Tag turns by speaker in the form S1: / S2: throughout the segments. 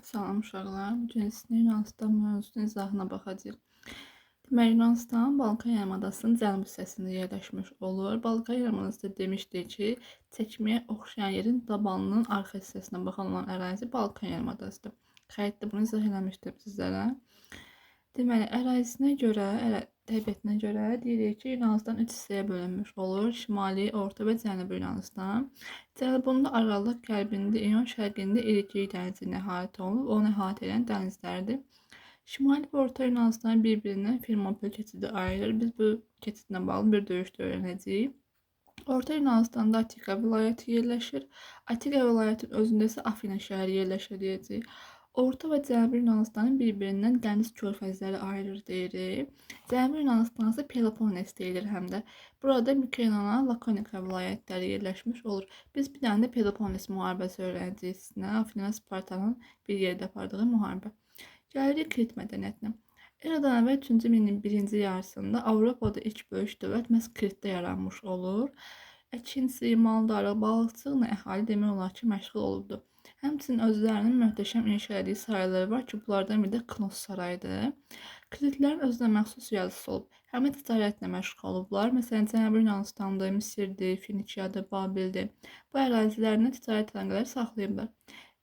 S1: Salam uşaqlar. Bu gün sizin Yunanistan mövzusunun izahına baxacağıq. Deməli, Yunanistan Balkan yarımadasının cənub hissəsində yerləşmiş olur. Balkan yarımadası demişdik ki, çəkməyə oxşayan yerin dabanının arxa hissəsinə baxan olan ərazi Balkan yarımadasıdır. Xəritdə bunu izah eləmişdim sizlərə. Deməli, ərazisinə görə, təbiətinə görə deyirik ki, Yunanistan 3 hissəyə bölünmüş olur. Şimali, orta və cənubi Yunanistan. Cənubunda Aralıq, qərbində İyon, şərqində İriklik dənizi əhatə olunub, onu əhatə edən dənizlərdir. Şimali və orta Yunanistan bir-birindən Firmopol keçidi ayırır. Biz bu keçidlə bağlı bir döyüşdə öyrənəcəyik. Orta Yunanistanda Atika vilayəti yerləşir. Atika vilayətinin özündə isə Afina şəhəri yerləşir deyəcəyik. Orta və Cənubi Yunanistanın bir-birindən dəniz körfəzləri ayırır deyirik. Cənubi Yunanistan isə Peloponnes deyilir həm də. Burada Mikoyana, Lakonika vilayətləri yerləşmiş olur. Biz bir dənə də Peloponnes müharibəsi öyrənəcəyik sizinlə. Afina Spartanın bir yerdə apardığı müharibə. Gəlirik Krit mədəniyyətinə. Eradan əvvəl 3-cü minilliyin birinci yarısında Avropada ilk böyük dövlət məhz Kritdə yaranmış olur. Əkinçi, maldarlıq, balıqçılıqla əhali demək olar ki, məşğul olubdu. Həmçinin özlərinin möhtəşəm inşa etdiyi sarayları var ki, bunlardan biri də Knos sarayıdır. Kritlərin özünə məxsus yazısı olub. Həmin ticarətlə məşğul olublar. Məsələn, Cənubi Yunanistandır, Misirdir, Finikiyadır, Babildir. Bu ərazilərindən ticarət əlaqələri saxlayıblar.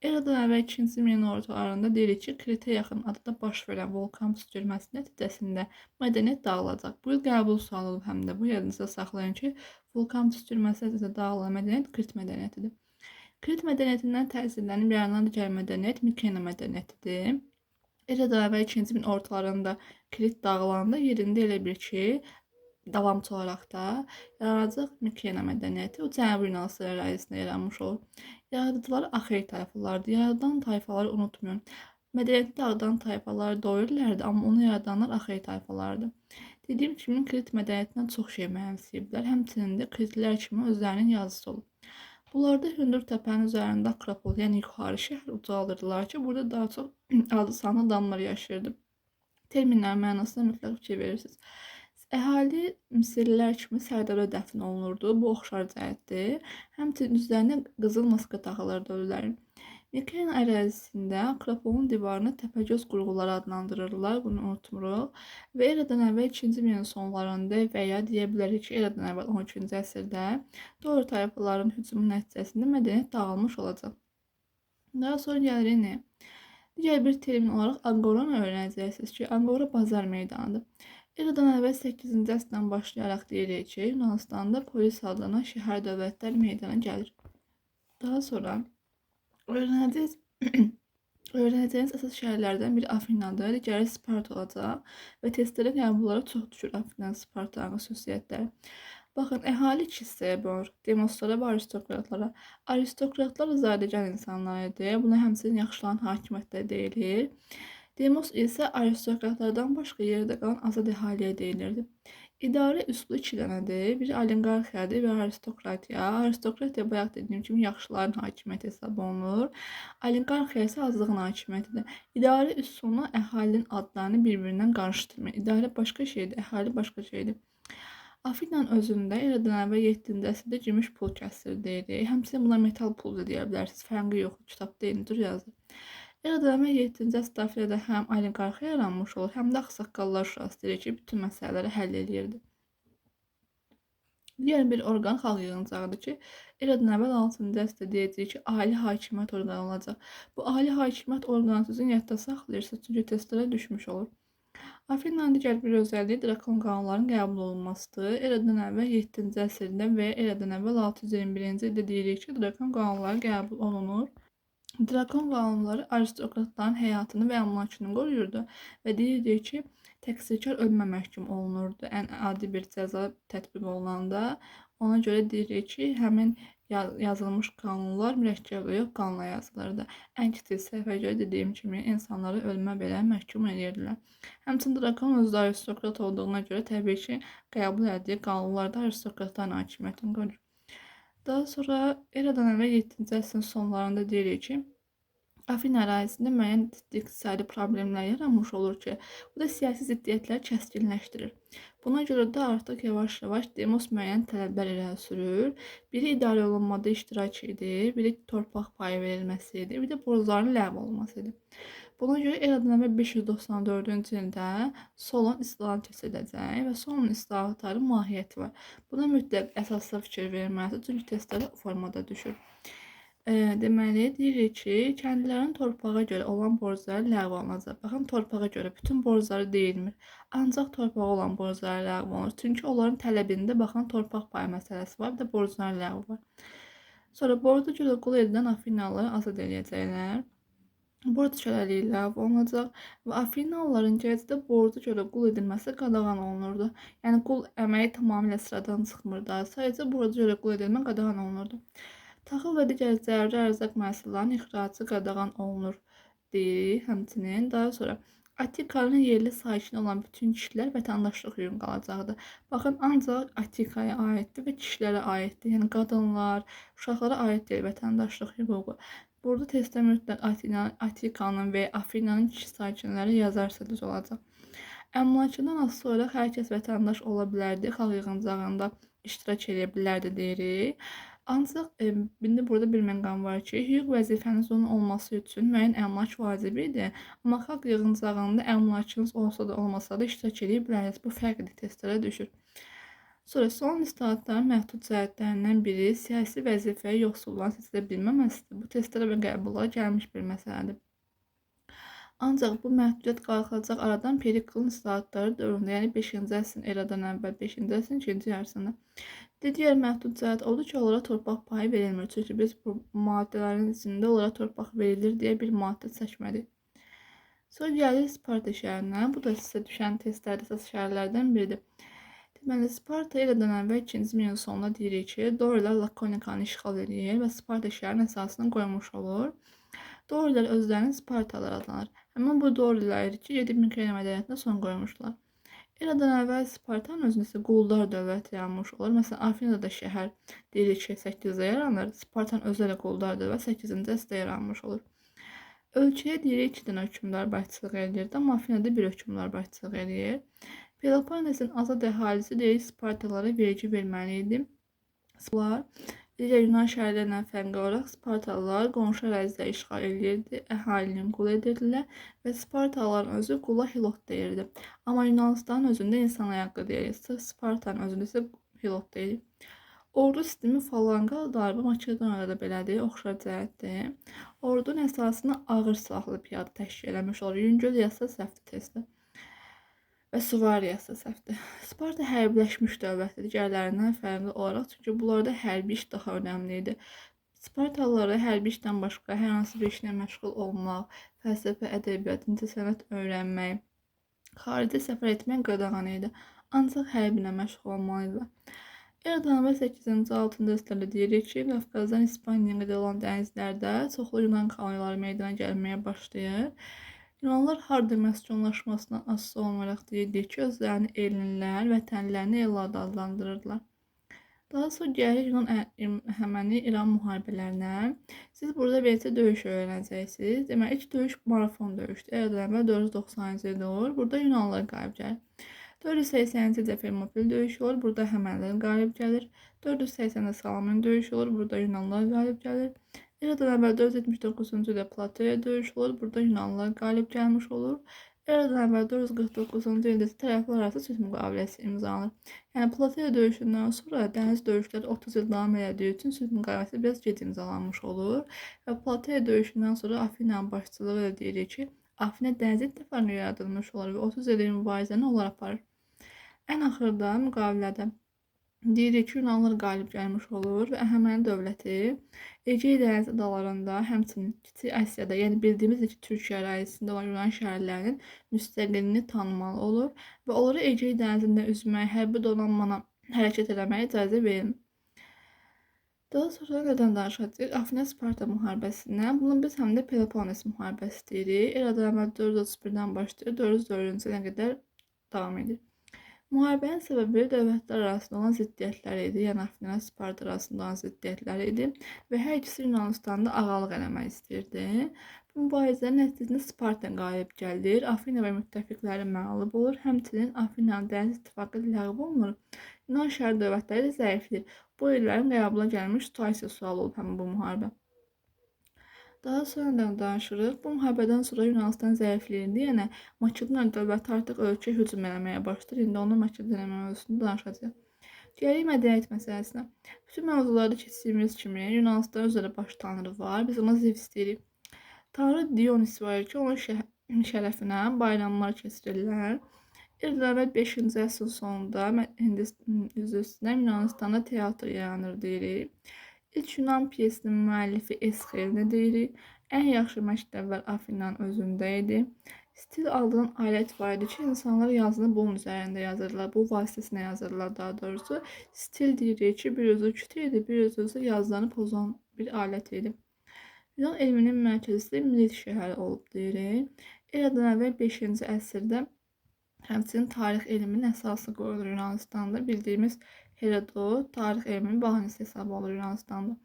S1: Eradan əvvəl 2-ci min ortalarında deyirik ki, Kritə yaxın adada baş verən vulkan püskürməsi nəticəsində mədəniyyət dağılacaq. Bu il qəbul sualı olub həm də. Bu yadınızda saxlayın ki, vulkan püskürməsi nəticəsində dağılan mədəniyyət Krit mədəniyyətidir. Krit mədəniyyətindən təsirlənib yaranan digər mədəniyyət Mikena mədəniyyətidir. Eradan əvvəl 2-ci min ortalarında Krit dağılanda yerində elə bir ki, davamçı olaraq da yaranacaq Mikena mədəniyyəti o Cənubi Yunanistan ərazisində yaranmış olur. Yaradıcıları Axey tayfalardır. Yaradan tayfaları unutmayın. Mədəniyyəti dağıdan tayfalar doyurlardı, amma onu yaradanlar Axey tayfalardır. Dediyim kimi Krit mədəniyyətindən çox şey mənimsəyiblər. Həmçinin də Kritlilər kimi özlərinin yazısı olub. Bunlarda hündür təpənin üzərində Akropol, yəni yuxarı şəhər ucaldırdılar ki, burada daha çox adı sanlı adamlar yaşayırdı. Terminlər mənasında mütləq fikir verirsiniz. Əhali Misirlilər kimi Sərdarda dəfn olunurdu. Bu oxşar cəhətdir. Həmçinin üzərinə qızıl maska taxılırdı ölülərin. Mikena ərazisində Akropolun divarını təpəgöz qurğuları adlandırırlar, bunu unutmuruq. Və eradan əvvəl 2-ci minilliyin sonlarında və ya deyə bilərik ki, eradan əvvəl 12-ci əsrdə Dori tayfaların hücumu nəticəsində mədəniyyət dağılmış olacaq. Daha sonra gəlirik nə? Digər bir termin olaraq Agoranı öyrənəcəksiniz ki, Agora bazar meydanıdır. Eradan əvvəl 8-ci əsrdən başlayaraq deyirik ki, Yunanistanda polis adlanan şəhər dövlətlər meydana gəlir. Daha sonra öyrənəcəyiniz əsas şəhərlərdən biri Afinadır, digəri Sparta olacaq və testlərə qəbulları çox düşür Afinan, Spartanın xüsusiyyətləri. Baxın, əhali iki hissəyə bölünür. Demoslara və aristokratlara. Aristokratlar zadəgan insanlar idi. Buna həmçinin yaxşıların hakimiyyətdə deyilir. Demos isə aristokratlardan başqa yerdə qalan azad əhaliyə deyilirdi. İdarə üsulu iki dənədir. Biri oliqarxiyadır və aristokratiya. Aristokratiya bayaq dediyim kimi yaxşıların hakimiyyəti hesab olunur. Oliqarxiya isə azlığın hakimiyyətidir. İdarə üsuluna əhalinin adlarını bir-birindən qarışdırmayın. İdarə başqa şeydir, əhali başqa şeydir. Afinanın özündə eradan əvvəl 7-ci əsrdə gümüş pul kəsirdiydi. Həmçinin buna metal pul da deyə bilərsiniz. Fərqi yox, kitabda eynidir yazılır. Eradan əvvəl 7-ci əsrdə Afinada həm oliqarxiya yaranmış olur, həm də ağsaqqallar şurası deyir ki, bütün məsələləri həll edirdi. Digər bir orqan xalq yığıncağıdır ki, eradan əvvəl 6-cı əsrdə deyəcək ki, ali hakimiyyət orqanı olacaq. Bu ali hakimiyyət orqanı sizin yadda saxlayırsınız, çünki testlərə düşmüş olur. Afinanın digər bir özəlliyi drakon qanunların qəbul olunmasıdır. Eradan əvvəl 7-ci əsrdə və eradan əvvəl 621-ci ildə deyirik ki, drakon qanunları qəbul olunur. Drakon qanunları aristokratların həyatını və əmlakını qoruyurdu və deyirdi ki, təqsirkar ölmə məhkum olunurdu. Ən adi bir cəza tətbiq olunanda ona görə deyirik ki, həmin yazılmış qanunlar mürəkkəblə yox, qanla yazılırdı. Ən kiçik səhvə görə dediyim kimi insanları ölmə belə məhkum edirdilər. Həmçinin drakon özü aristokrat olduğuna görə təbii ki, qəbul etdiyi qanunlarda aristokratların hakimiyyətini qoruyur. Daha sonra eradan əvvəl 7-ci əsrin sonlarında deyirik ki, Afina ərazisində müəyyən iqtisadi problemlər yaranmış olur ki, bu da siyasi ziddiyyətləri kəskinləşdirir. Buna görə də artıq yavaş-yavaş demos müəyyən tələblər irəli sürür. Biri idarə olunmada iştirak edir, biri torpaq payı verilməsidir, bir də borcların ləğv olunmasıdır. Buna görə eradan əvvəl 594-cü ildə Solon islahat keçiriləcək və Solon islahatları mahiyyəti var. Buna mütləq əsasda fikir verilməlidir, çünki testlərə formada düşür. Deməli, deyirik ki, kəndlilərin torpağa görə olan borcları ləğv olunacaq. Baxın, torpağa görə bütün borcları deyilmir. Ancaq torpağa olan borcları ləğv olunur. Çünki onların tələbində baxın torpaq payı məsələsi var, bir də borcların ləğvi var. Sonra borca görə qul edilən Afinalıları azad edəcəklər. Borc köləliyi ləğv olunacaq və Afinalıların gələcəkdə borca görə qul edilməsi qadağan olunurdu. Yəni qul əməyi tamamilə sıradan çıxmırdı. Sadəcə borca görə qul edilmə qadağan olunurdu. Taxıl və digər zəruri ərzaq məhsullarının ixracı qadağan olunur deyirik. Həmçinin daha sonra Atikanın yerli sakini olan bütün kişilər vətəndaşlıq hüququ qalacaqdır. Baxın, ancaq Atikaya aiddir və kişilərə aiddir. Yəni qadınlar, uşaqlara aid deyil vətəndaşlıq hüququ. Burada testdə mütləq Atikanın və Afinanın kişi sakinləri yazarsa düz olacaq. Əmlakından asılı olaraq hər kəs vətəndaş ola bilərdi, xalq yığıncağında iştirak edə bilərdi deyirik. Ancaq indi burada bir məqam var ki, hüquq vəzifəniz onun olması üçün müəyyən əmlak vacibidir. Amma xalq yığıncağında əmlakınız olsa da olmasa da iştirak edə bilərsiniz. Bu fərqli testlərə düşür. Sonra son islahatların məhdud cəhətlərindən biri siyasi vəzifəyə yoxsulluğun seçilə bilməməsidir. Bu testlərə və qəbullara gəlmiş bir məsələdir. Ancaq bu məhdudiyyət qalxılacaq aradan Periklın islahatları dövründə, yəni 5-ci əsrin eradan əvvəl 5-ci əsrin ikinci yarısında. Digər məhdud cəhət odur ki, onlara torpaq payı verilmir. Çünki biz bu maddələrin içində onlara torpaq verilir deyə bir maddə çəkmədik. Sonra gəlir Sparta şəhərinə. Bu da sizə düşən testlərdə əsas şəhərlərdən biridir. Deməli, Sparta eradan əvvəl 2-ci min sonunda deyirik ki, Dorilər Lakonikanı işğal edir və Sparta şəhərinin əsasını qoymuş olur. Dorilər özlərini Spartalılar adlanır. Həmin bu Dorilər ki, 7 Mikena mədəniyyətinə son qoymuşlar. Eradan əvvəl Spartanın özündə quldar dövləti yaranmış olur. Məsələn, Afinada şəhər deyirik ki, 8-də yaranır. Spartanın özü də quldar dövlət 8-ci əsrdə yaranmış olur. Ölkəyə deyirik 2 dənə hökmdar başçılıq edirdi, amma Afinada bir hökmdar başçılıq edir. Peloponnesin azad əhalisi deyirik Spartalılara vergi verməli idi. Digər Yunan şəhərlərindən fərqli olaraq Spartalılar qonşu əraziləri işğal edirdi, əhalini qul edirdilər və Spartalıların özü qula hilot deyirdi. Amma Yunanistanın özündə insan ayaqqı deyilir, Spartanın özündə isə hilot deyilir. Ordu sistemi falanqa darbe Makedoniyada da belədir, oxşar cəhətdir. Ordunun əsasını ağır silahlı piyada təşkil eləmiş olur. Yüngül yasa səhvdir testdə. Və Suvariyası səhvdir. Sparta hərbiləşmiş dövlətdir digərlərindən fərqli olaraq, çünki bunlarda hərbi iş daha önəmli idi. Spartalılara hərbi işdən başqa hər hansı bir işlə məşğul olmaq, fəlsəfə, ədəbiyyat, incəsənət öyrənmək, xarici səfər etmək qadağan idi. Ancaq hərbi ilə məşğul olmalıdırlar. Eradan əvvəl 8-ci 6-cı əsrlərdə deyirik ki, Qafqazdan İspaniyaya qədər olan dənizlərdə çoxlu Yunan koloniyaları meydana gəlməyə başlayır. Yunanlılar harda məskunlaşmasından asılı olmayaraq deyildik ki, özlərini ellinlər, vətənlərini ellarda adlandırırdılar. Daha sonra gəlir Yunan Əhəməni İran müharibələrinə. Siz burada beləcə döyüş öyrənəcəksiniz. Deməli, ilk döyüş marafon döyüşdür. Eradan əvvəl 490-cı ildə olur. Burada Yunanlılar qalib gəlir. 480-ci ildə Fermopil döyüşü olur. Burada Əhəmənilər qalib gəlir. 480-də Salamin döyüşü olur. Burada Yunanlılar qalib gəlir. Eradan əvvəl 479-cu ildə Plateya döyüşü olur. Burada Yunanlılar qalib gəlmiş olur. Eradan əvvəl 449-cu ildə tərəflər arası sülh müqaviləsi imzalanır. Yəni Plateya döyüşündən sonra dəniz döyüşləri 30 il davam etdiyi üçün sülh müqaviləsi biraz gec imzalanmış olur. Və Plateya döyüşündən sonra Afinanın başçılığı ilə deyirik ki, Afina dəniz ittifaqı yaradılmış olur və 30 illik mübarizəni onlar aparır. Ən axırda müqavilədə deyirik ki, Yunanlılar qalib gəlmiş olur və Əhəməni dövləti Egey dəniz adalarında, həmçinin Kiçik Asiyada, yəni bildiyimiz ki, Türkiyə ərazisində olan Yunan şəhərlərinin müstəqilliyini tanımalı olur və onlara Egey dənizində üzmək, hərbi donanmana hərəkət etməyə icazə verilmir. Daha sonra nədən danışacağıq? Afina-Sparta müharibəsindən. Bunu biz həm də Peloponnes müharibəsi deyirik. Eradan əvvəl 431-dən başlayır, 404-cü ilə qədər davam edir. Müharibənin səbəbi dövlətlər arasında olan ziddiyyətlər idi, yəni Afina və Sparta arasında olan ziddiyyətlər idi və hər ikisi Yunanıstanda ağalıq eləmək istəyirdi. Bu mübarizənin nəticəsində Sparta qalib gəlir, Afina və müttəfiqləri məğlub olur, həmçinin Afinanın dəniz ittifaqı ləğv olunur. Yunan şəhər dövlətləri zəifləyir. Bu illərin qəbula gəlmiş situasiya sual olub həmin bu müharibə. Daha sonradan danışırıq. Bu müharibədən sonra Yunanistan zəifləyirdi. Yəni Makedoniya dövləti artıq ölkəyə hücum eləməyə başlayır. İndi onu Makedoniya mövzusunda danışacağıq. Gəlirik mədəniyyət məsələsinə. Bütün mövzularda keçdiyimiz kimi Yunanistanın özləri baş tanrı var. Biz ona Zevs deyirik. Tanrı Dionis var ki, onun şərəfinə bayramlar keçirirlər. Eradan 5-ci əsrin sonunda Yunanistanda teatr yaranır deyirik. İlk Yunan piyesinin müəllifi Esxilini deyirik. Ən yaxşı məktəblər Afinanın özündə idi. Stil adlanan alət var idi ki, insanlar yazını bunun üzərində yazırlar. Bu vasitəsilə yazırlar daha doğrusu. Stil deyirik ki, bir özü kütü idi, bir özü yazılarını pozan bir alət idi. Yunan elminin mərkəzisi Milet şəhəri olub deyirik. Eradan əvvəl 5-ci əsrdə həmçinin tarix elminin əsası qoyulur Yunanistanda. Bildiyimiz Herodot tarix elminin bahanəsi hesab olur Yunanistanda.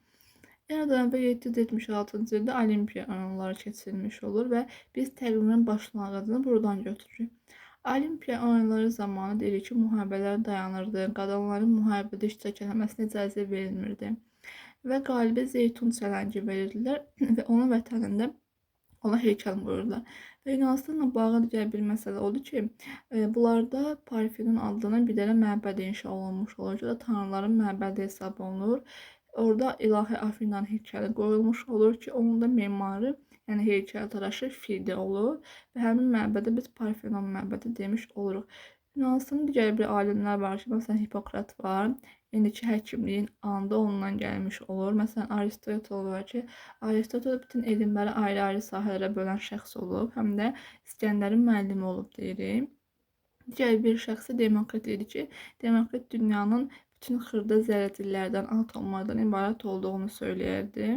S1: Eradan əvvəl 776-cı ildə Olimpiya oyunları keçirilmiş olur və biz təqviminin başlanğıcını buradan götürürük. Olimpiya oyunları zamanı deyirik ki, müharibələr dayanırdı, qadınların müharibədə iştirak etməsinə icazə verilmirdi və qalibə zeytun çələngi verirdilər və onun vətənində ona heykəl qoyurlar. Və Yunanistanla bağlı digər bir məsələ odur ki, bunlarda Parfenon adlanan bir dənə məbəd inşa olunmuş olur ki, o da tanrıların məbədi hesab olunur. Orada ilahi Afinanın heykəli qoyulmuş olur ki, onun da memarı, yəni heykəltaraşı Fide olur və həmin məbədə biz Parfenon məbədi demiş oluruq. Yunanistanın digər bir alimlər var ki, məsələn Hipokrat var. İndiki həkimliyin anda ondan gəlmiş olur. Məsələn Aristotel var ki, Aristotel bütün elmləri ayrı-ayrı sahələrə bölən şəxs olub, həm də İskəndərin müəllimi olub deyirik. Digər bir şəxsi Demokrit idi ki, Demokrit dünyanın bütün xırda zərrəciklərdən, atomlardan ibarət olduğunu söyləyərdi.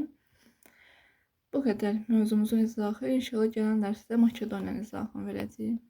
S1: Bu qədər mövzumuzun izahı. İnşallah gələn dərsdə Makedoniyanın izahını verəcəyim.